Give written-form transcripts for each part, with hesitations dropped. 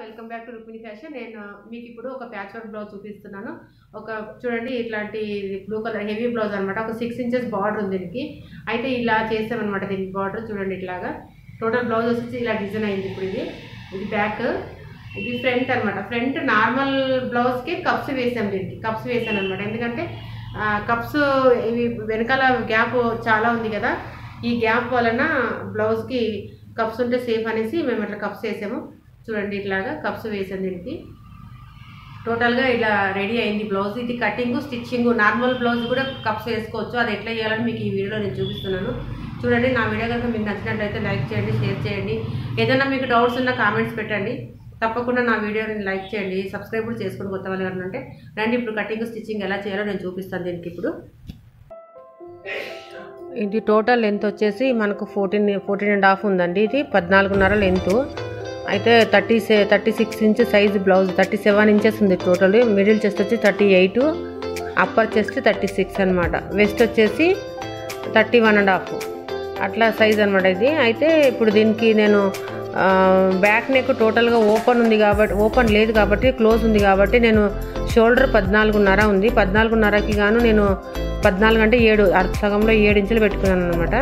Welcome back to Rukmini fashion. నేను మీకు ఇప్పుడు ఒక ప్యాచ్ వర్క్ బ్లౌజ్ చూపిస్తున్నాను. ఒక చూడండి, ఇట్లాంటి బ్లూ కలర్ హెవీ బ్లౌజ్ అనమాట. ఒక 6 ఇంచెస్ బార్డర్ ఉంది దీనికి. అయితే ఇలా చేసామన్నమాట. దీనికి బార్డర్ చూడండి, ఇట్లాగా టోటల్ బ్లౌజ్ వచ్చి ఇలా డిజైన్ అయింది. ఇప్పుడు ఇది బ్యాక్, ఇది ఫ్రంట్ అనమాట. ఫ్రంట్ నార్మల్ బ్లౌజ్కి కప్స్ వేసాం. దీనికి కప్స్ వేసాను అనమాట. ఎందుకంటే కప్స్ ఇవి వెనకాల గ్యాప్ చాలా ఉంది కదా, ఈ గ్యాప్ వలన బ్లౌజ్కి కప్స్ ఉంటే సేఫ్ అనేసి మేము అట్లా కప్స్ వేసాము. చూడండి, ఇట్లాగా కప్స్ వేసాను. దీనికి టోటల్గా ఇలా రెడీ అయింది బ్లౌజ్. ఇది కటింగ్, స్టిచ్చింగ్. నార్మల్ బ్లౌజ్ కూడా కప్స్ వేసుకోవచ్చు. అది ఎట్లా చేయాలని మీకు ఈ వీడియోలో నేను చూపిస్తున్నాను. చూడండి, నా వీడియో కనుక మీకు నచ్చినట్లయితే లైక్ చేయండి, షేర్ చేయండి. ఏదైనా మీకు డౌట్స్ ఉన్నా కామెంట్స్ పెట్టండి. తప్పకుండా నా వీడియోని లైక్ చేయండి, సబ్స్క్రైబ్ కూడా చేసుకుని కొత్త వాళ్ళు ఎవరైనా ఉంటే రండి. ఇప్పుడు కటింగ్, స్టిచ్చింగ్ ఎలా చేయాలో నేను చూపిస్తాను. దీనికి ఇప్పుడు ఇది టోటల్ లెంత్ వచ్చేసి మనకు 14.5 ఉందండి. ఇది 14.5 లెంత్. అయితే 36 ఇంచ్ సైజు బ్లౌజ్. 37 ఇంచెస్ ఉంది టోటల్. మిడిల్ చెస్ట్ వచ్చి 38, అప్పర్ చెస్ట్ 36 అనమాట. వెస్ట్ వచ్చేసి 31.5 అట్లా సైజ్ అనమాట ఇది. అయితే ఇప్పుడు దీనికి నేను బ్యాక్ నెక్ టోటల్గా ఓపెన్ ఉంది కాబట్టి, ఓపెన్ లేదు కాబట్టి క్లోజ్ ఉంది కాబట్టి నేను షోల్డర్ 14.5 ఉంది. 14.5కి గాను నేను 14 అంటే 7, సగంలో 7 ఇంచులు పెట్టుకున్నాను అనమాట.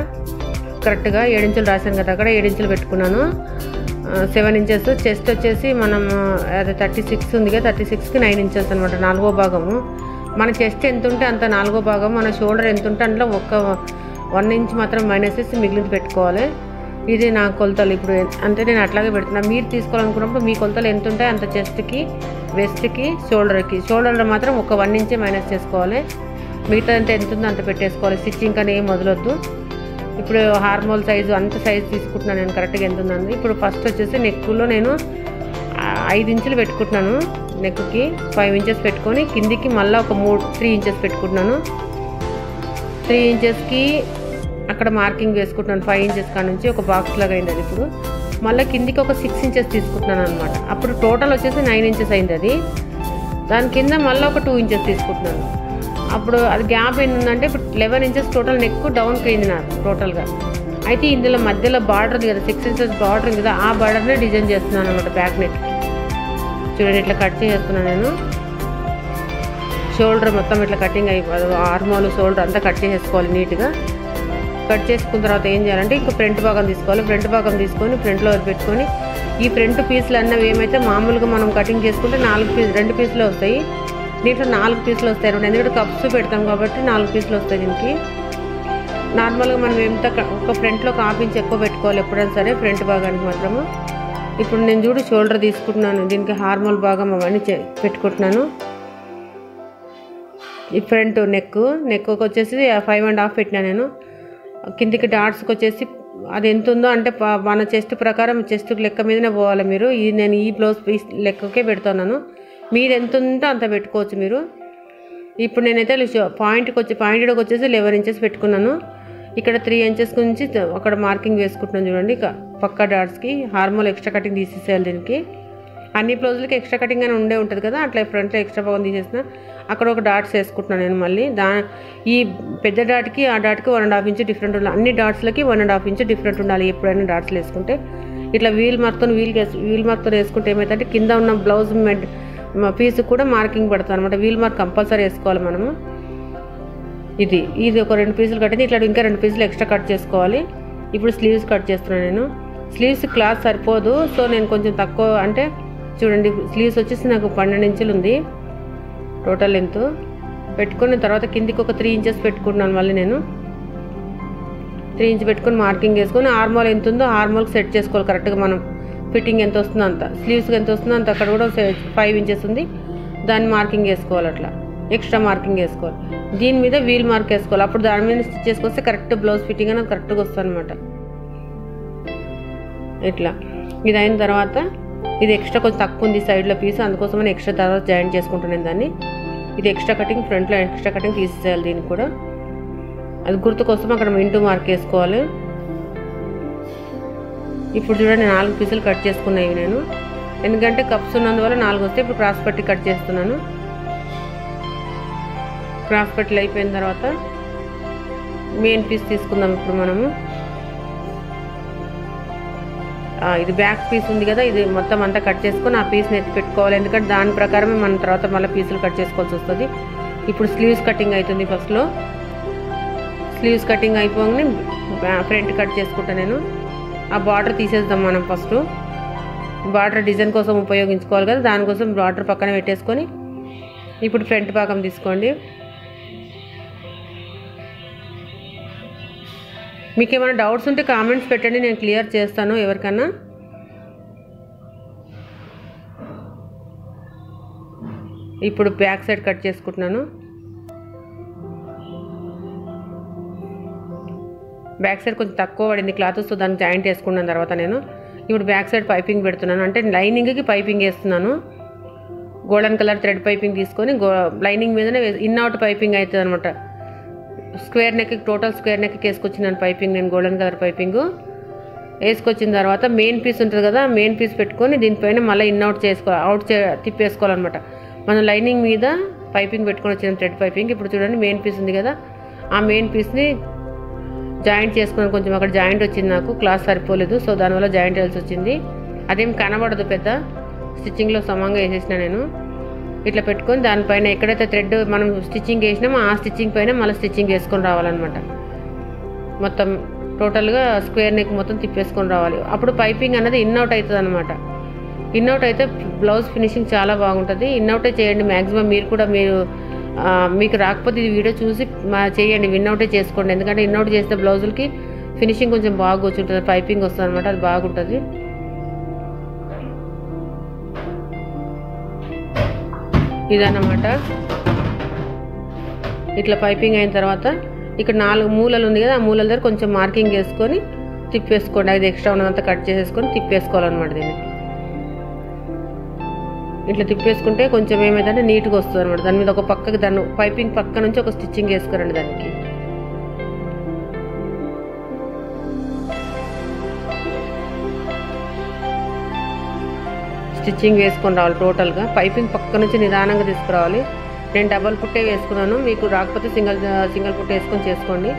కరెక్ట్గా 7 ఇంచులు రాశాను కదా, అక్కడ 7 ఇంచులు పెట్టుకున్నాను. 7 ఇంచెస్. చెస్ట్ వచ్చేసి మనం అది 36 ఉంది కదా, 36కి 9 ఇంచెస్ అనమాట. 4వ భాగము. మన చెస్ట్ ఎంత ఉంటే అంత 4వ భాగం. మన షోల్డర్ ఎంత ఉంటే అందులో ఒక 1 ఇంచ్ మాత్రం మైనస్ చేసి మిగిలింది పెట్టుకోవాలి. ఇది నా కొలతలు. ఇప్పుడు అంటే నేను అట్లాగే పెడుతున్నాను. మీరు తీసుకోవాలనుకున్నప్పుడు మీ కొలతలు ఎంత ఉంటాయి అంత చెస్ట్కి, వెస్ట్కి, షోల్డర్కి. షోల్డర్లో మాత్రం ఒక 1 ఇంచే మైనస్ చేసుకోవాలి. మిగతా అంతా ఎంత ఉందో అంత పెట్టేసుకోవాలి. స్టిచ్చింగ్ అని ఏం వదలొద్దు. ఇప్పుడు హార్మోల్ సైజు అంత సైజు తీసుకుంటున్నాను నేను, కరెక్ట్గా ఎంత ఉందండి. ఇప్పుడు ఫస్ట్ వచ్చేసి నెక్కులో నేను 5 ఇంచులు పెట్టుకుంటున్నాను. నెక్కి 5 ఇంచెస్ పెట్టుకొని కిందికి మళ్ళీ ఒక 3 ఇంచెస్ పెట్టుకుంటున్నాను. 3 ఇంచెస్కి అక్కడ మార్కింగ్ వేసుకుంటున్నాను. 5 ఇంచెస్ కాడ నుంచి ఒక బాక్స్ లాగా అయింది అది. ఇప్పుడు మళ్ళీ కిందికి ఒక 6 ఇంచెస్ తీసుకుంటున్నాను అనమాట. అప్పుడు టోటల్ వచ్చేసి 9 ఇంచెస్ అయింది అది. దాని కింద మళ్ళీ ఒక 2 ఇంచెస్ తీసుకుంటున్నాను. అప్పుడు అది గ్యాప్ ఏంటంటే ఇప్పుడు 11 ఇంచెస్ టోటల్ నెక్ డౌన్కి అయింది నాకు టోటల్గా. అయితే ఇందులో మధ్యలో బార్డర్ ఉంది కదా, 6 ఇంచెస్ బార్డర్ ఉంది కదా, ఆ బార్డర్నే డిజైన్ చేస్తున్నాను అనమాట బ్యాక్ నెక్. చూడండి, ఇట్లా కట్ చేస్తున్నాను నేను. షోల్డర్ మొత్తం ఇట్లా కటింగ్ అయిపోదు. ఆర్మోల్, షోల్డర్ అంతా కట్ చేసేసుకోవాలి నీట్గా. కట్ చేసుకున్న తర్వాత ఏం చేయాలంటే ఇంకా ఫ్రంట్ భాగం తీసుకోవాలి. ఫ్రంట్ భాగం తీసుకొని ఫ్రంట్లో పెట్టుకొని ఈ ఫ్రంట్ పీసులు అన్నవి ఏమైతే మామూలుగా మనం కటింగ్ చేసుకుంటే 2 పీసులు వస్తాయి. దీంట్లో 4 పీసులు వస్తాయి అనమాట. ఎందుకంటే కప్స్ పెడతాం కాబట్టి 4 పీసులు వస్తాయి దీనికి. నార్మల్గా మనం ఎంత ఒక ఫ్రంట్లో ఒక 1/2 ఇంచ్ ఎక్కువ పెట్టుకోవాలి ఎప్పుడైనా సరే ఫ్రంట్ భాగానికి మాత్రము. ఇప్పుడు నేను చూడు షోల్డర్ తీసుకుంటున్నాను. దీనికి హార్మోల్ భాగం అవన్నీ పెట్టుకుంటున్నాను. ఈ ఫ్రంట్ నెక్ వచ్చేసి 5.5 పెట్టినా నేను. కిందికి డాట్స్కి వచ్చేసి అది ఎంత ఉందో అంటే మన చెస్ట్ ప్రకారం చెస్ట్ లెక్క మీదనే పోవాలి మీరు. నేను ఈ బ్లౌజ్ పీస్ లెక్కకే పెడుతున్నాను. మీరు ఎంత ఉందో అంత పెట్టుకోవచ్చు మీరు. ఇప్పుడు నేనైతే పాయింట్కి వచ్చేసి 11 ఇంచెస్ పెట్టుకున్నాను. ఇక్కడ 3 ఇంచెస్ నుంచి అక్కడ మార్కింగ్ వేసుకుంటున్నాను. చూడండి, పక్క డాట్స్కి హార్మోల్ ఎక్స్ట్రా కటింగ్ తీసేసేయాలి దీనికి. అన్ని బ్లౌజులకి ఎక్స్ట్రా కటింగ్ అని ఉండే ఉంటుంది కదా, అట్లా ఫ్రంట్లో ఎక్స్ట్రా భాగం తీసేసిన అక్కడ ఒక డాట్స్ వేసుకుంటున్నాను నేను. మళ్ళీ ఈ పెద్ద డాట్కి ఆ డాట్కి 1.5 ఇంచ్ డిఫరెంట్ ఉండాలి. అన్ని డాట్స్లకి 1.5 ఇంచ్ డిఫరెంట్ ఉండాలి ఎప్పుడైనా డాట్స్లు వేసుకుంటే. ఇట్లా వీల్ మార్క్తో వేసుకుంటే ఏమైతే కింద ఉన్న బ్లౌజ్ పీస్ కూడా మార్కింగ్ పడుతుంది అనమాట. వీల్ మార్క్ కంపల్సరీ వేసుకోవాలి మనము. ఇది ఒక 2 పీసులు కట్టింది. ఇట్లా ఇంకా 2 పీసులు ఎక్స్ట్రా కట్ చేసుకోవాలి. ఇప్పుడు స్లీవ్స్ కట్ చేస్తున్నాను నేను. స్లీవ్స్ క్లాత్ సరిపోదు, సో నేను కొంచెం తక్కువ అంటే చూడండి, స్లీవ్స్ వచ్చేసి నాకు 12 ఇంచులు ఉంది టోటల్ లెంత్. పెట్టుకున్న తర్వాత కిందికి ఒక 3 ఇంచెస్ పెట్టుకుంటున్నాను. మళ్ళీ నేను 3 ఇంచ్ పెట్టుకొని మార్కింగ్ వేసుకొని ఆర్మోల్ ఎంత ఉందో ఆర్మోల్కి సెట్ చేసుకోవాలి కరెక్ట్గా. మనం ఫిట్టింగ్ ఎంత వస్తుందో అంత, స్లీవ్స్కి ఎంత వస్తుందో అంత అక్కడ కూడా 5 ఇంచెస్ ఉంది, దాన్ని మార్కింగ్ వేసుకోవాలి. అట్లా ఎక్స్ట్రా మార్కింగ్ వేసుకోవాలి. దీని మీద వీల్ మార్క్ వేసుకోవాలి. అప్పుడు దాని మీద స్టిచ్ చేసుకొస్తే కరెక్ట్ బ్లౌజ్ ఫిట్టింగ్ అనేది కరెక్ట్గా వస్తుంది అనమాట. ఇట్లా ఇది అయిన తర్వాత ఇది ఎక్స్ట్రా కొంచెం తక్కువ ఉంది సైడ్లో పీస్, అందుకోసమని ఎక్స్ట్రా తర్వాత జాయింట్ చేసుకుంటున్నాను దాన్ని. ఇది ఎక్స్ట్రా కటింగ్, ఫ్రంట్లో ఎక్స్ట్రా కటింగ్ తీసేయాలి దీనికి కూడా. అది గుర్తు కోసం అక్కడ ఇంటూ మార్క్ వేసుకోవాలి. ఇప్పుడు చూడండి, 4 పీసులు కట్ చేసుకున్నాయి నేను. ఎందుకంటే కప్స్ ఉన్నందువల్ల 4 వస్తే ఇప్పుడు క్రాస్ పట్టి కట్ చేస్తున్నాను. క్రాస్ పట్టీలు అయిపోయిన తర్వాత మెయిన్ పీస్ తీసుకుందాం. ఇప్పుడు మనము ఇది బ్యాక్ పీస్ ఉంది కదా, ఇది మొత్తం అంతా కట్ చేసుకొని ఆ పీస్ని ఎత్తి పెట్టుకోవాలి. ఎందుకంటే దాని ప్రకారమే మనం తర్వాత మళ్ళీ పీసులు కట్ చేసుకోవాల్సి వస్తుంది. ఇప్పుడు స్లీవ్స్ కటింగ్ అవుతుంది. ఫస్ట్లో స్లీవ్స్ కటింగ్ అయిపోగానే ఫ్రంట్ కట్ చేసుకుంటా నేను. ఆ బార్డర్ తీసేద్దాం మనం. ఫస్ట్ బార్డర్ డిజైన్ కోసం ఉపయోగించుకోవాలి కదా, దానికోసం బార్డర్ పక్కన పెట్టేసుకొని ఇప్పుడు ఫ్రంట్ భాగం తీసుకోండి. మీకు ఏమైనా డౌట్స్ ఉంటే కామెంట్స్ పెట్టండి, నేను క్లియర్ చేస్తాను ఎవరికన్నా. ఇప్పుడు బ్యాక్ సైడ్ కట్ చేసుకుంటున్నాను. బ్యాక్ సైడ్ కొంచెం తక్కువ పడింది క్లాత్, సో దానికి జాయింట్ వేసుకున్నాను. తర్వాత నేను ఇప్పుడు బ్యాక్ సైడ్ పైపింగ్ పెడుతున్నాను. అంటే లైనింగ్కి పైపింగ్ వేస్తున్నాను. గోల్డెన్ కలర్ థ్రెడ్ పైపింగ్ తీసుకొని లైనింగ్ మీదనే ఇన్ అవుట్ పైపింగ్ అవుతుంది అనమాట. స్క్వేర్ నెక్, టోటల్ స్క్వేర్ నెక్కి వేసుకొచ్చినాను పైపింగ్ నేను. గోల్డెన్ కలర్ పైపింగ్ వేసుకొచ్చిన తర్వాత మెయిన్ పీస్ ఉంటుంది కదా, మెయిన్ పీస్ పెట్టుకొని దీనిపైన మళ్ళీ ఇన్ అవుట్ తిప్పేసుకోవాలన్నమాట. మనం లైనింగ్ మీద పైపింగ్ పెట్టుకొని వచ్చిన థ్రెడ్ పైపింగ్. ఇప్పుడు చూడండి మెయిన్ పీస్ ఉంది కదా, ఆ మెయిన్ పీస్ని జాయింట్ చేసుకున్నాను. కొంచెం అక్కడ జాయింట్ వచ్చింది, నాకు క్లాత్ సరిపోలేదు, సో దానివల్ల జాయింట్ వేయాల్సి వచ్చింది. అదేం కనబడదు పెద్ద, స్టిచ్చింగ్లో సమంగా వేసేసిన నేను. ఇట్లా పెట్టుకొని దానిపైన ఎక్కడైతే థ్రెడ్ మనం స్టిచ్చింగ్ వేసినామో ఆ స్టిచ్చింగ్ పైన మళ్ళీ స్టిచ్చింగ్ వేసుకొని రావాలన్నమాట. మొత్తం టోటల్గా స్క్వేర్ నెక్ మొత్తం తిప్పేసుకొని రావాలి. అప్పుడు పైపింగ్ అనేది ఇన్ అవుట్ అవుతుంది అనమాట. ఇన్ అవుట్ అయితే బ్లౌజ్ ఫినిషింగ్ చాలా బాగుంటుంది. ఇన్ అవుటే చేయండి మ్యాక్సిమం. మీరు కూడా మీకు రాకపోతే ఈ వీడియో చూసి చేయండి, ఇన్ అవుటే చేసుకోండి. ఎందుకంటే ఇన్ అవుట్ చేస్తే బ్లౌజులకి ఫినిషింగ్ కొంచెం బాగా వచ్చుంటుంది, పైపింగ్ వస్తుంది అనమాట, అది బాగుంటుంది. ఇదన్నమాట. ఇట్లా పైపింగ్ అయిన తర్వాత ఇక్కడ 4 మూలలు ఉంది కదా, ఆ మూలల దగ్గర కొంచెం మార్కింగ్ వేసుకొని తిప్పేసుకోండి. అది ఎక్స్ట్రా ఉన్నదంతా కట్ చేసేసుకొని తిప్పేసుకోవాలన్నమాట. దీన్ని ఇట్లా తిప్పేసుకుంటే కొంచెం ఏమైందంటే నీట్గా వస్తుంది అనమాట. దాని మీద ఒక పక్కకి దాన్ని పైపింగ్ పక్క నుంచి ఒక స్టిచ్చింగ్ వేసుకోరండి. దానికి స్టిచ్చింగ్ వేసుకొని రావాలి. టోటల్గా పైపింగ్ పక్క నుంచి నిదానంగా తీసుకురావాలి. నేను డబల్ పుట్టే వేసుకున్నాను, మీకు రాకపోతే సింగిల్ పుట్టే వేసుకొని చేసుకోండి.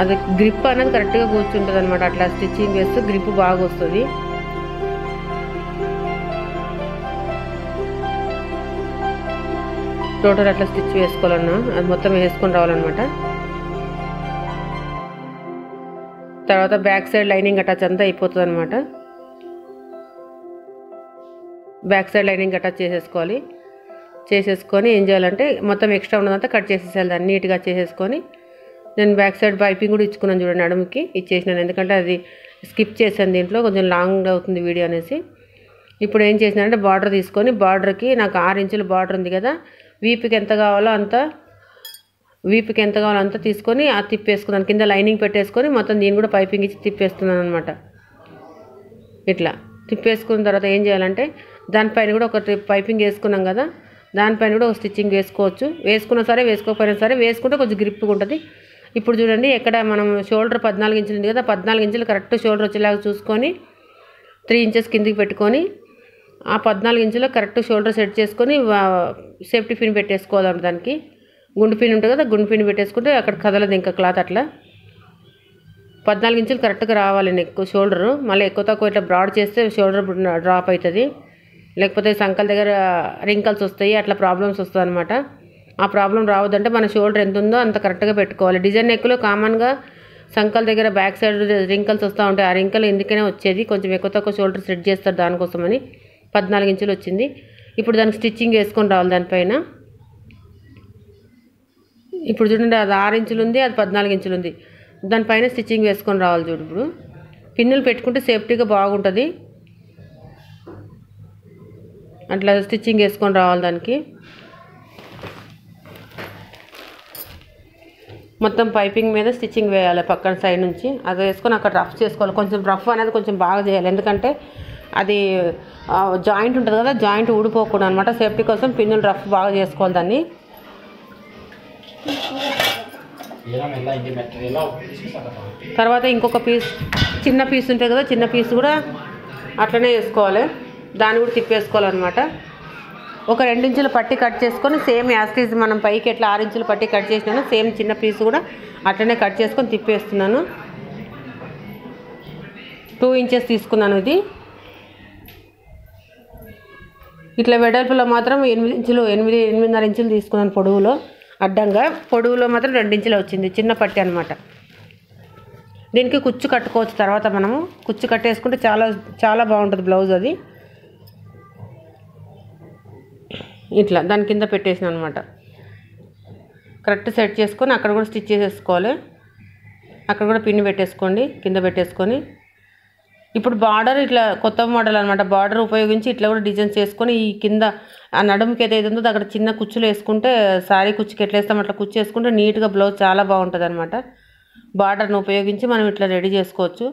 అది గ్రిప్ అనేది కరెక్ట్గా కూర్చుంటుంది అనమాట. అట్లా స్టిచ్చింగ్ వేస్తే గ్రిప్ బాగా వస్తుంది. టోటల్ అట్లా స్టిచ్ వేసుకోవాలన్నా అది మొత్తం వేసుకొని రావాలన్నమాట. తర్వాత బ్యాక్ సైడ్ లైనింగ్ అటాచ్ అంతా అయిపోతుంది అనమాట. బ్యాక్ సైడ్ లైనింగ్ అటాచ్ చేసేసుకొని ఏం చేయాలంటే మొత్తం ఎక్స్ట్రా ఉన్నదంతా కట్ చేసేసాలి. దాన్ని నీట్గా చేసేసుకొని నేను బ్యాక్ సైడ్ పైపింగ్ కూడా ఇచ్చుకున్నాను చూడండి, నడుముకి ఇచ్చేసినాను. ఎందుకంటే అది స్కిప్ చేశాను, దీంట్లో కొంచెం లాంగ్ అవుతుంది వీడియో అనేసి. ఇప్పుడు ఏం చేసినానంటే బార్డర్ తీసుకొని, బార్డర్కి నాకు 6 ఇంచుల బార్డర్ ఉంది కదా, వీపుకి ఎంత కావాలో అంత తీసుకొని అది తిప్పేసుకున్నాను. కింద లైనింగ్ పెట్టేసుకొని మొత్తం దీన్ని కూడా పైపింగ్ ఇచ్చి తిప్పేస్తున్నాను అనమాట. ఇట్లా తిప్పేసుకున్న తర్వాత ఏం చేయాలంటే దానిపైన కూడా ఒక పైపింగ్ వేసుకున్నాం కదా, దానిపైన కూడా ఒక స్టిచ్చింగ్ వేసుకోవచ్చు. వేసుకున్నా సరే వేసుకోకపోయినా సరే, వేసుకుంటే కొంచెం గ్రిప్గా ఉంటుంది. ఇప్పుడు చూడండి, ఎక్కడ మనం షోల్డర్ 14 ఇంచులు ఉంది కదా, 14 ఇంచులు కరెక్ట్ షోల్డర్ వచ్చేలాగా చూసుకొని 3 ఇంచెస్ కిందికి పెట్టుకొని ఆ 14 ఇంచులో కరెక్ట్ షోల్డర్ సెట్ చేసుకొని సేఫ్టీ పిన్ పెట్టేసుకోవాలి. దానికి గుండు పిన్ ఉంటుంది కదా, గుండు పిన్ పెట్టేసుకుంటే అక్కడ కదలదు ఇంకా క్లాత్. అట్లా 14 ఇంచులు కరెక్ట్గా రావాలి నెక్ షోల్డరు. మళ్ళీ ఎక్కువ తక్కువ ఇట్లా బ్రాడ్ చేస్తే షోల్డర్ డ్రాప్ అవుతుంది, లేకపోతే సంకల దగ్గర రింకల్స్ వస్తాయి, అట్లా ప్రాబ్లమ్స్ వస్తుంది అనమాట. ఆ ప్రాబ్లం రావద్దంటే మన షోల్డర్ ఎంత ఉందో అంత కరెక్ట్గా పెట్టుకోవాలి. డిజైన్ నెక్లో కామన్గా సంకల దగ్గర బ్యాక్ సైడ్ రింకల్స్ వస్తూ ఉంటాయి. ఆ రింకల్ ఎందుకనే వచ్చేది, కొంచెం ఎక్కువ తక్కువ షోల్డర్ సెట్ చేస్తారు దానికోసమని. 14 ఇంచులు వచ్చింది. ఇప్పుడు దానికి స్టిచ్చింగ్ వేసుకొని రావాలి దానిపైన. ఇప్పుడు చూడండి, అది 6 ఇంచులు ఉంది, అది 14 ఇంచులు ఉంది. దానిపైన స్టిచ్చింగ్ వేసుకొని రావాలి. చూడు, ఇప్పుడు పిన్నులు పెట్టుకుంటే సేఫ్టీగా బాగుంటుంది. అట్లా స్టిచ్చింగ్ వేసుకొని రావాలి. దానికి మొత్తం పైపింగ్ మీద స్టిచ్చింగ్ వేయాలి పక్కన సైడ్ నుంచి. అది వేసుకొని అక్కడ రఫ్ చేసుకోవాలి. కొంచెం రఫ్ అనేది కొంచెం బాగా చేయాలి, ఎందుకంటే అది జాయింట్ ఉంటుంది కదా, జాయింట్ ఊడిపోకుండా అనమాట. సేఫ్టీ కోసం పిన్నులు రఫ్ బాగా చేసుకోవాలి దాన్ని. తర్వాత ఇంకొక పీస్, చిన్న పీస్ ఉంటుంది కదా, చిన్న పీస్ కూడా అట్లనే వేసుకోవాలి. దాన్ని కూడా తిప్పేసుకోవాలన్నమాట. ఒక 2 ఇంచుల పట్టి కట్ చేసుకొని సేమ్ యాస్టీజ్ మనం పైకి ఎట్లా 6 ఇంచుల పట్టి కట్ చేసినాను సేమ్ చిన్న పీస్ కూడా అట్లనే కట్ చేసుకొని తిప్పేస్తున్నాను. 2 ఇంచెస్ తీసుకున్నాను. ఇది ఇట్లా వెడల్పులో మాత్రం 8.5 ఇంచులు తీసుకున్నాను. పొడవులో అడ్డంగా, పొడవులో మాత్రం 2 ఇంచులు వచ్చింది. చిన్న పట్టి అనమాట. దీనికి కుచ్చు కట్టుకోవచ్చు. తర్వాత మనము కుచ్చు కట్టేసుకుంటే చాలా చాలా బాగుంటుంది బ్లౌజ్. అది ఇట్లా దాని కింద పెట్టేసిన అనమాట. కరెక్ట్ సెట్ చేసుకొని అక్కడ కూడా స్టిచ్ చేసేసుకోవాలి. అక్కడ కూడా పిన్ పెట్టేసుకోండి, కింద పెట్టేసుకొని. ఇప్పుడు బార్డర్ ఇట్లా కొత్త మోడల్ అనమాట. బార్డర్ ఉపయోగించి ఇట్లా కూడా డిజైన్ చేసుకొని ఈ కింద ఆ నడుముకి ఏదైతే ఉందో అక్కడ చిన్న కుచ్చులు వేసుకుంటే శారీ కుచ్చుకి ఎట్లా వేస్తాం అట్లా కుచ్చు వేసుకుంటే నీట్గా బ్లౌజ్ చాలా బాగుంటుంది అనమాట. బార్డర్ను ఉపయోగించి మనం ఇట్లా రెడీ చేసుకోవచ్చు.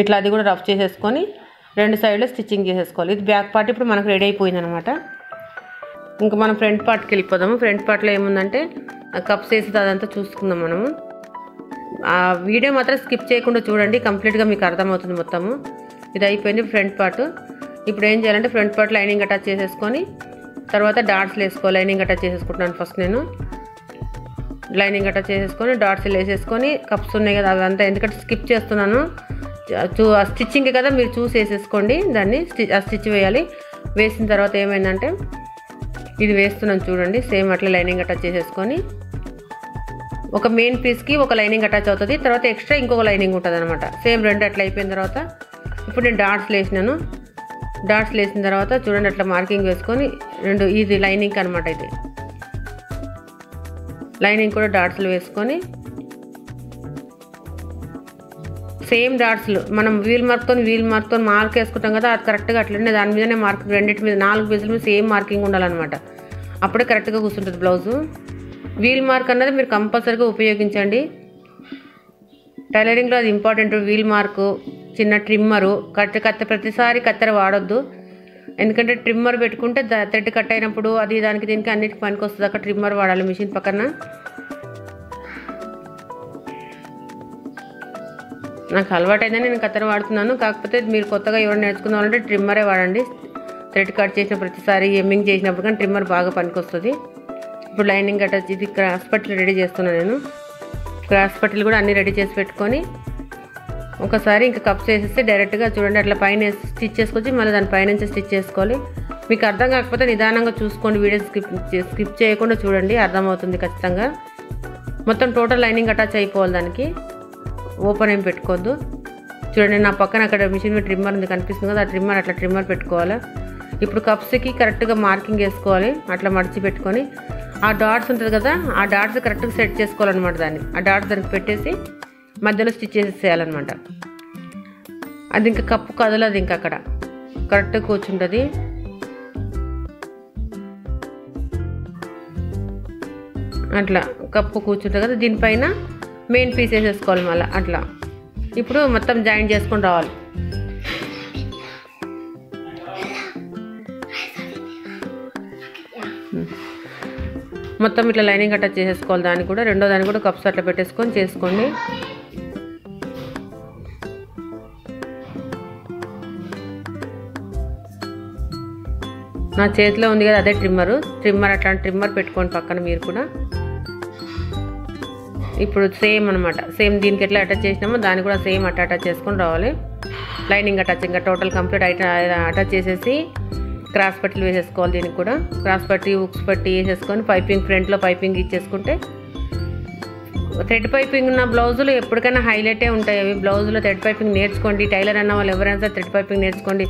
ఇట్లా అది కూడా రఫ్ చేసేసుకొని 2 సైడ్లో స్టిచ్చింగ్ చేసేసుకోవాలి. ఇది బ్యాక్ పార్ట్ ఇప్పుడు మనకు రెడీ అయిపోయింది అనమాట. ఇంకా మనం ఫ్రంట్ పార్ట్కి వెళ్ళిపోదాము. ఫ్రంట్ పార్ట్లో ఏముందంటే కప్స్ వేసి అదంతా చూసుకుందాం మనము. ఆ వీడియో మాత్రం స్కిప్ చేయకుండా చూడండి, కంప్లీట్గా మీకు అర్థమవుతుంది మొత్తము. ఇది అయిపోయింది ఫ్రంట్ పార్ట్. ఇప్పుడు ఏం చేయాలంటే ఫ్రంట్ పార్ట్ లైనింగ్ అటాచ్ చేసేసుకొని తర్వాత డాట్స్లు వేసుకోవాలి. లైనింగ్ అటాచ్ చేసేసుకుంటున్నాను ఫస్ట్ నేను. లైనింగ్ అటాచ్ చేసేసుకొని డాట్స్లు వేసేసుకొని కప్స్ ఉన్నాయి కదా అవంతా ఎందుకంటే స్కిప్ చేస్తున్నాను. స్టిచ్చింగ్ కదా మీరు చూసి వేసేసుకోండి. దాన్ని స్టిచ్ వేయాలి. వేసిన తర్వాత ఏమైందంటే ఇది వేస్తున్నాను చూడండి. సేమ్ అట్లా లైనింగ్ అటాచ్ చేసేసుకొని ఒక మెయిన్ పీస్కి ఒక లైనింగ్ అటాచ్ అవుతుంది. తర్వాత ఎక్స్ట్రా ఇంకొక లైనింగ్ ఉంటుంది అనమాట. సేమ్ 2 అట్లా అయిపోయిన తర్వాత ఇప్పుడు నేను డాట్స్లు వేసినాను. డాట్స్లు వేసిన తర్వాత చూడండి అట్లా మార్కింగ్ వేసుకొని 2 ఇది లైనింగ్ అనమాట. ఇది లైనింగ్ కూడా డాట్స్లు వేసుకొని సేమ్ డాట్స్లు మనం వీల్ మార్క్తో మార్క్ వేసుకుంటాం కదా అది కరెక్ట్గా అట్లనే దాని మీదనే మార్క్ రెండింటి మీద 4 పీసుల మీద సేమ్ మార్కింగ్ ఉండాలన్నమాట. అప్పుడే కరెక్ట్గా కూర్చుంటుంది బ్లౌజు. వీల్ మార్క్ అన్నది మీరు కంపల్సరీగా ఉపయోగించండి. టైలరింగ్లో అది ఇంపార్టెంట్. వీల్ మార్కు, చిన్న ట్రిమ్మరు, ప్రతిసారి కత్తెర వాడొద్దు. ఎందుకంటే ట్రిమ్మర్ పెట్టుకుంటే థ్రెడ్ కట్ అయినప్పుడు అది దానికి దీనికి అన్నిటికి పనికి వస్తుంది. అక్కడ ట్రిమ్మర్ వాడాలి మిషన్ పక్కన. నాకు అలవాటైందని నేను కత్తెర వాడుతున్నాను. కాకపోతే మీరు కొత్తగా ఎవరు నేర్చుకుందామంటే ట్రిమ్మరే వాడండి. థ్రెడ్ కట్ చేసిన ప్రతిసారి ఎమ్మింగ్ చేసినప్పుడు కానీ ట్రిమ్మర్ బాగా పనికొస్తుంది. ఇప్పుడు లైనింగ్ అటాచ్ ఇది క్రాస్ పట్టీలు రెడీ చేస్తున్నాను నేను. క్రాస్ పట్టీలు కూడా అన్నీ రెడీ చేసి పెట్టుకొని ఒకసారి ఇంకా కప్స్ వేసేస్తే డైరెక్ట్గా చూడండి అట్లా పైన స్టిచ్ చేసుకొచ్చి మళ్ళీ దాని పైనుంచి స్టిచ్ చేసుకోవాలి. మీకు అర్థం కాకపోతే నిదానంగా చూసుకోండి. వీడియో స్కిప్ చేయకుండా చూడండి, అర్థమవుతుంది ఖచ్చితంగా. మొత్తం టోటల్ లైనింగ్ అటాచ్ అయిపోవాలి. దానికి ఓపెన్ ఏం పెట్టుకోవద్దు. చూడండి నా పక్కన అక్కడ మిషన్ మీద ట్రిమ్మర్ ఉంది కనిపిస్తుంది కదా, ఆ ట్రిమ్మర్ అట్లా ట్రిమ్మర్ పెట్టుకోవాలి. ఇప్పుడు కప్స్కి కరెక్ట్గా మార్కింగ్ వేసుకోవాలి. అట్లా మడిచి పెట్టుకొని ఆ డాట్స్ ఉంటుంది కదా ఆ డాట్స్ కరెక్ట్గా సెట్ చేసుకోవాలన్నమాట. దాన్ని ఆ డాట్స్ దానికి పెట్టేసి మధ్యలో స్టిచ్ చేసేసేయాలన్నమాట. అది ఇంకా కప్పు కదలదు, ఇంకా అక్కడ కరెక్ట్గా కూర్చుంటుంది. అట్లా కప్పు కూర్చుంటుంది కదా, దీనిపైన మెయిన్ పీస్ వేసేసుకోవాలి మళ్ళీ అట్లా. ఇప్పుడు మొత్తం జాయింట్ చేసుకొని రావాలి. మొత్తం ఇట్లా లైనింగ్ అటాచ్ చేసేసుకోవాలి. దాన్ని కూడా రెండో దాన్ని కూడా కప్స్ అట్లా పెట్టేసుకొని చేసుకోండి. నా చేతిలో ఉంది కదా అదే ట్రిమ్మర్ అట్లాంటి ట్రిమ్మర్ పెట్టుకోండి పక్కన మీరు కూడా. ఇప్పుడు సేమ్ అనమాట, సేమ్ దీనికి ఎట్లా అటాచ్ చేసినామో దాన్ని కూడా సేమ్ అట్లా అటాచ్ చేసుకొని రావాలి. లైనింగ్ అటాచ్ ఇంకా టోటల్ కంప్లీట్ అటాచ్ చేసేసి క్రాస్ పట్టీలు వేసేసుకోవాలి. దీనికి కూడా క్రాస్ పట్టీ ఉక్స్ పట్టీ వేసేసుకొని పైపింగ్ ఫ్రంట్లో పైపింగ్ ఇచ్చేసుకుంటే థ్రెడ్ పైపింగ్ ఉన్న బ్లౌజులు ఎప్పటికైనా హైలైటే ఉంటాయి. అవి బ్లౌజులో థ్రెడ్ పైపింగ్ నేర్చుకోండి. టైలర్ అన్న వాళ్ళు ఎవరైనా సరే థ్రెడ్ పైపింగ్ నేర్చుకోండి.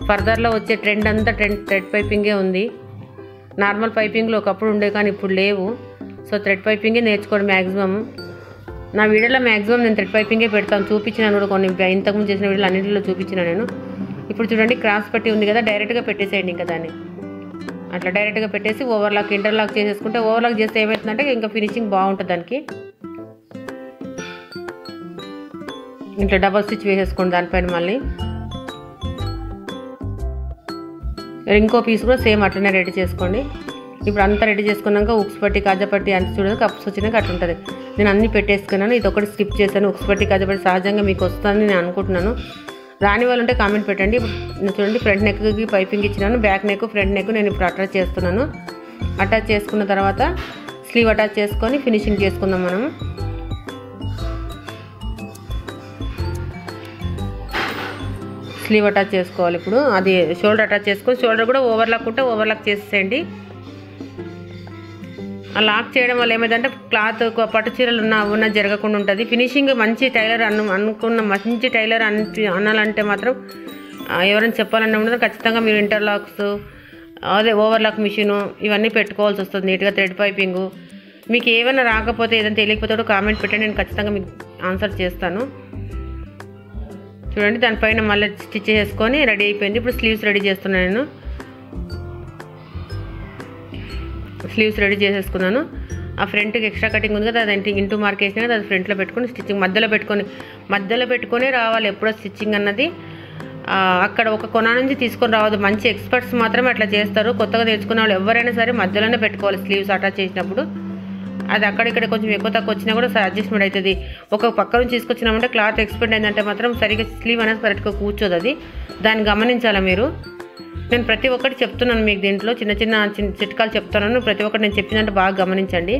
ఫర్దర్లో వచ్చే ట్రెండ్ అంతా థ్రెడ్ పైపింగే ఉంది. నార్మల్ పైపింగ్లో ఒకప్పుడు ఉండే కానీ ఇప్పుడు లేవు. సో థ్రెడ్ పైపింగే నేర్చుకోండి మ్యాక్సిమమ్. నా వీడియోలో మ్యాక్సిమం నేను థ్రెడ్ పైపింగే పెడతాను. చూపించినాను కూడా కొన్ని ఇంతకుముందు చేసిన వీడియోలు అన్నింటిలో చూపించిన నేను. ఇప్పుడు చూడండి క్రాస్ పట్టి ఉంది కదా, డైరెక్ట్గా పెట్టేసేయండి. ఇంకా దాన్ని అట్లా డైరెక్ట్గా పెట్టేసి ఓవర్లాక్ ఇంటర్లాక్ చేసేసుకుంటే ఓవర్లాక్ చేస్తే ఏమవుతుందంటే ఇంకా ఫినిషింగ్ బాగుంటుంది దానికి. ఇట్లా డబల్ స్టిచ్ వేసేసుకోండి దానిపైన. మళ్ళీ ఇంకో పీస్ కూడా సేమ్ అట్లనే రెడీ చేసుకోండి. ఇప్పుడు అంతా రెడీ చేసుకున్నాక ఉక్స్ పట్టి కాజాపట్టి అంత చూడదు కప్స్ వచ్చినాక అట్లా ఉంటుంది. నేను అన్నీ పెట్టేసుకున్నాను. ఇది ఒకటి స్కిప్ చేశాను. ఉక్స్ పట్టి కాజాపట్టి సహజంగా మీకు వస్తుందని నేను అనుకుంటున్నాను. రాని వాళ్ళు ఉంటే కామెంట్ పెట్టండి. చూడండి ఫ్రంట్ నెక్కి పైపింగ్ ఇచ్చినాను, బ్యాక్ నెక్ ఫ్రంట్ నెక్ నేను ఇప్పుడు అటాచ్ చేస్తున్నాను. అటాచ్ చేసుకున్న తర్వాత స్లీవ్ అటాచ్ చేసుకొని ఫినిషింగ్ చేసుకుందాం మనం. స్లీవ్ అటాచ్ చేసుకోవాలి ఇప్పుడు. అది షోల్డర్ అటాచ్ చేసుకొని షోల్డర్ కూడా ఓవర్లాక్ ఉంటే ఓవర్లాక్ చేసేయండి. ఆ లాక్ చేయడం వల్ల ఏమైందంటే క్లాత్ పట్టు చీరలు ఉన్న జరగకుండా ఉంటుంది. ఫినిషింగ్ మంచి టైలర్ అనుకున్న మంచి టైలర్ అనాలంటే మాత్రం ఎవరైనా చెప్పాలన్నా ఉండదు ఖచ్చితంగా మీరు ఇంటర్లాక్స్ అదే ఓవర్లాక్ మిషను ఇవన్నీ పెట్టుకోవాల్సి వస్తుంది. నీట్గా థ్రెడ్ పైపింగు మీకు ఏమైనా రాకపోతే ఏదైనా తెలియకపోతే కూడా కామెంట్ పెట్టండి, నేను ఖచ్చితంగా మీకు ఆన్సర్ చేస్తాను. చూడండి దానిపైన మళ్ళీ స్టిచ్ చేసుకొని రెడీ అయిపోయింది. ఇప్పుడు స్లీవ్స్ రెడీ చేస్తున్నాను. నేను స్లీవ్స్ రెడీ చేసేసుకున్నాను. ఆ ఫ్రంట్కి ఎక్స్ట్రా కటింగ్ ఉంది కదా, అది ఇంటూ మార్క్ వేసినా కదా, అది ఫ్రంట్లో పెట్టుకొని స్టిచ్చింగ్ మధ్యలో పెట్టుకొని రావాలి ఎప్పుడో స్టిచ్చింగ్ అన్నది. అక్కడ ఒక కొన నుంచి తీసుకొని రావద్దు. మంచి ఎక్స్పర్ట్స్ మాత్రమే అట్లా చేస్తారు. కొత్తగా తెచ్చుకున్న వాళ్ళు ఎవరైనా సరే మధ్యలోనే పెట్టుకోవాలి స్లీవ్స్ అటాచ్ చేసినప్పుడు. అది అక్కడిక్కడ కొంచెం ఎక్కువ తక్కువ వచ్చినా కూడా అడ్జస్ట్మెంట్ అవుతుంది. ఒక పక్క నుంచి తీసుకొచ్చినామంటే క్లాత్ ఎక్స్పెండ్ అయిందంటే మాత్రం సరిగ్గా స్లీవ్ అనేది కరెక్ట్గా కూర్చోదు. అది దాన్ని గమనించాలా మీరు. నేను ప్రతి ఒక్కటి చెప్తున్నాను మీకు, దీంట్లో చిన్న చిట్కాలు చెప్తున్నాను. ప్రతి ఒక్కటి నేను చెప్పినట్టు బాగా గమనించండి.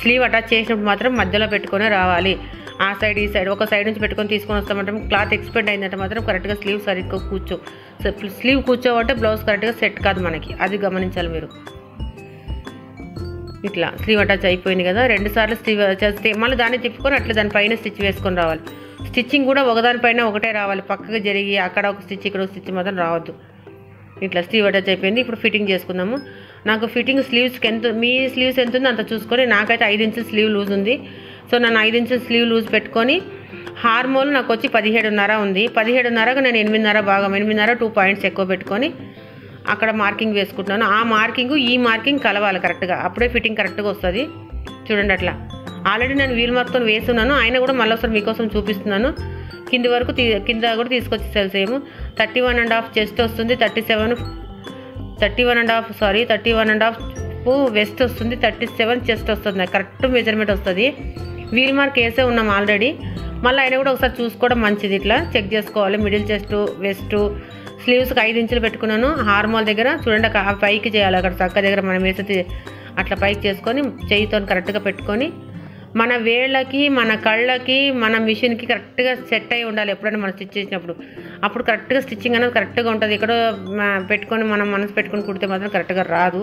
స్లీవ్ అటాచ్ చేసినప్పుడు మాత్రం మధ్యలో పెట్టుకొని రావాలి. ఆ సైడ్ ఈ సైడ్ ఒక సైడ్ నుంచి పెట్టుకొని తీసుకొని వస్తామంటే క్లాత్ ఎక్స్పెండ్ అయిందంటే మాత్రం కరెక్ట్గా స్లీవ్ సరిగ్గా స్లీవ్ కూర్చోవంటే బ్లౌజ్ కరెక్ట్గా సెట్ కాదు మనకి, అది గమనించాలి మీరు. ఇట్లా స్లీవ్ అటాచ్ అయిపోయింది కదా, 2 సార్లు స్లీవ్ చేస్తే మళ్ళీ దాన్ని తిప్పుకొని అట్లా దానిపైన స్టిచ్ వేసుకొని రావాలి. స్టిచ్చింగ్ కూడా ఒకదానిపైన ఒకటే రావాలి, పక్కగా జరిగి అక్కడ ఒక స్టిచ్ ఇక్కడ ఒక స్టిచ్ మాత్రం రావద్దు. ఇట్లా స్లీవ్ అటాచ్ అయిపోయింది. ఇప్పుడు ఫిట్టింగ్ చేసుకుందాము. నాకు ఫిట్టింగ్ స్లీవ్స్కి మీ స్లీవ్స్ ఎంత ఉందో అంత చూసుకొని, నాకైతే 5 ఇంచెస్ స్లీవ్ లూజ్ ఉంది. సో నన్ను 5 ఇంచెస్ స్లీవ్ లూజ్ పెట్టుకొని హార్మోల్ నాకు వచ్చి 17.5 ఉంది. 17.5కు నేను 8.5 భాగం 8.5 2 పాయింట్స్ ఎక్కువ పెట్టుకొని అక్కడ మార్కింగ్ వేసుకుంటున్నాను. ఆ మార్కింగ్ ఈ మార్కింగ్ కలవాలి కరెక్ట్గా, అప్పుడే ఫిట్టింగ్ కరెక్ట్గా వస్తుంది. చూడండి అట్లా ఆల్రెడీ నేను వీల్ మార్క్తో వేస్తున్నాను, అయినా కూడా మళ్ళీ ఒకసారి మీకోసం చూపిస్తున్నాను. కింద వరకు కింద కూడా తీసుకొచ్చి సేమ్ 31.5 చెస్ట్ వస్తుంది, 31.5 వెస్ట్ వస్తుంది, 37 చెస్ట్ వస్తుంది. కరెక్ట్ మెజర్మెంట్ వస్తుంది. వీల్ మార్క్ వేసే ఉన్నాం ఆల్రెడీ, మళ్ళీ అయినా కూడా ఒకసారి చూసుకోవడం మంచిది. ఇట్లా చెక్ చేసుకోవాలి. మిడిల్ చెస్ట్ వెస్ట్ స్లీవ్స్కి 5 ఇంచులు పెట్టుకున్నాను. హార్మోల్ దగ్గర చూడండి పైకి చేయాలి, అక్కడ చక్క దగ్గర మనం వేసి అట్లా పైకి చేసుకొని చేయితో కరెక్ట్గా పెట్టుకొని మన వేళ్ళకి మన కళ్ళకి మన మిషన్కి కరెక్ట్గా సెట్ అయి ఉండాలి. ఎప్పుడైనా మనం స్టిచ్ చేసినప్పుడు అప్పుడు కరెక్ట్గా స్టిచ్చింగ్ అనేది కరెక్ట్గా ఉంటుంది. ఇక్కడ పెట్టుకొని మనం మనసు పెట్టుకొని కుడితే మాత్రం కరెక్ట్గా రాదు.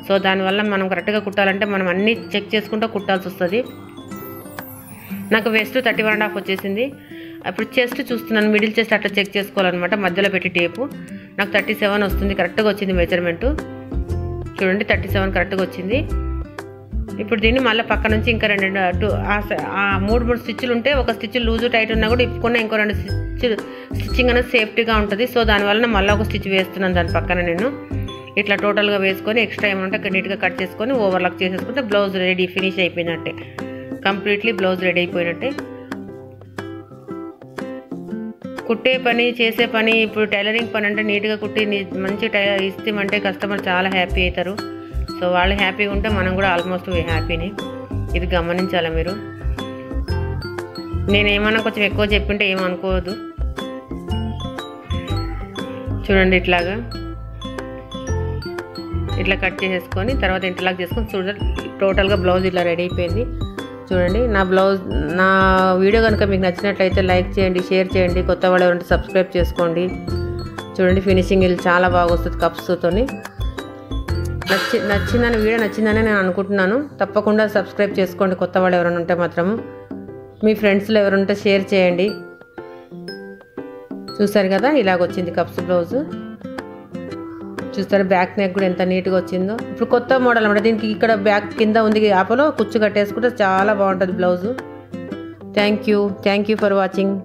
సో దానివల్ల మనం కరెక్ట్గా కుట్టాలంటే మనం అన్నీ చెక్ చేసుకుంటూ కుట్టాల్సి వస్తుంది. నాకు వెస్ట్ 31.5 వచ్చేసింది. ఇప్పుడు చెస్ట్ చూస్తున్నాను, మిడిల్ చెస్ట్ అట్లా చెక్ చేసుకోవాలన్నమాట. మధ్యలో పెట్టి టేపు నాకు 37 వస్తుంది, కరెక్ట్గా వచ్చింది మెజర్మెంటు. చూడండి 37 కరెక్ట్గా వచ్చింది. ఇప్పుడు దీన్ని మళ్ళీ పక్క నుంచి ఇంకా 3 స్టిచ్లు ఉంటే ఒక స్టిచ్ లూజు టైట్ ఉన్నా కూడా ఇప్పుకున్న ఇంకో 2 స్టిచ్చింగ్ అనేది సేఫ్టీగా ఉంటుంది. సో దానివల్ల మళ్ళీ ఒక స్టిచ్ వేస్తున్నాను దాని పక్కన నేను. ఇట్లా టోటల్గా వేసుకొని ఎక్స్ట్రా ఏమంటే నీట్గా కట్ చేసుకొని ఓవర్లాక్ చేసేసుకుంటే బ్లౌజ్ రెడీ, ఫినిష్ అయిపోయినట్టే, కంప్లీట్లీ బ్లౌజ్ రెడీ అయిపోయినట్టే. కుట్టే పని చేసే పని ఇప్పుడు టైలరింగ్ పని అంటే నీట్గా కుట్టి మంచి ఇస్తామంటే కస్టమర్ చాలా హ్యాపీ అవుతారు. సో వాళ్ళు హ్యాపీగా ఉంటే మనం కూడా ఆల్మోస్ట్ హ్యాపీని, ఇది గమనించాలి మీరు. నేనేమన్నా కొంచెం ఎక్కువ చెప్పింటే ఏమనుకోవద్దు. చూడండి ఇట్లాగా ఇట్లా కట్ చేసేసుకొని తర్వాత ఇంటర్లాక్ చేసుకొని చూడండి టోటల్గా బ్లౌజ్ ఇట్లా రెడీ అయిపోయింది. చూడండి నా వీడియో కనుక మీకు నచ్చినట్లయితే లైక్ చేయండి, షేర్ చేయండి. కొత్త వాళ్ళు ఎవరంటే సబ్స్క్రైబ్ చేసుకోండి. చూడండి ఫినిషింగ్ ఇది చాలా బాగా వస్తుంది కప్స్తోని. వీడియో నచ్చిందని నేను అనుకుంటున్నాను. తప్పకుండా సబ్స్క్రైబ్ చేసుకోండి కొత్త వాళ్ళు ఎవరైనా ఉంటే మాత్రము. మీ ఫ్రెండ్స్లో ఎవరుంటే షేర్ చేయండి. చూసారు కదా ఇలాగొచ్చింది కప్స్ బ్లౌజ్. చూస్తారు బ్యాక్ నెక్ కూడా ఎంత నీట్గా వచ్చిందో. ఇప్పుడు కొత్త మోడల్ అన్నమాట. దీనికి ఇక్కడ బ్యాక్ కింద ఉంది ఆపలో కుచ్చు కట్టేసుకుంటే చాలా బాగుంటుంది blouse. Thank you for watching.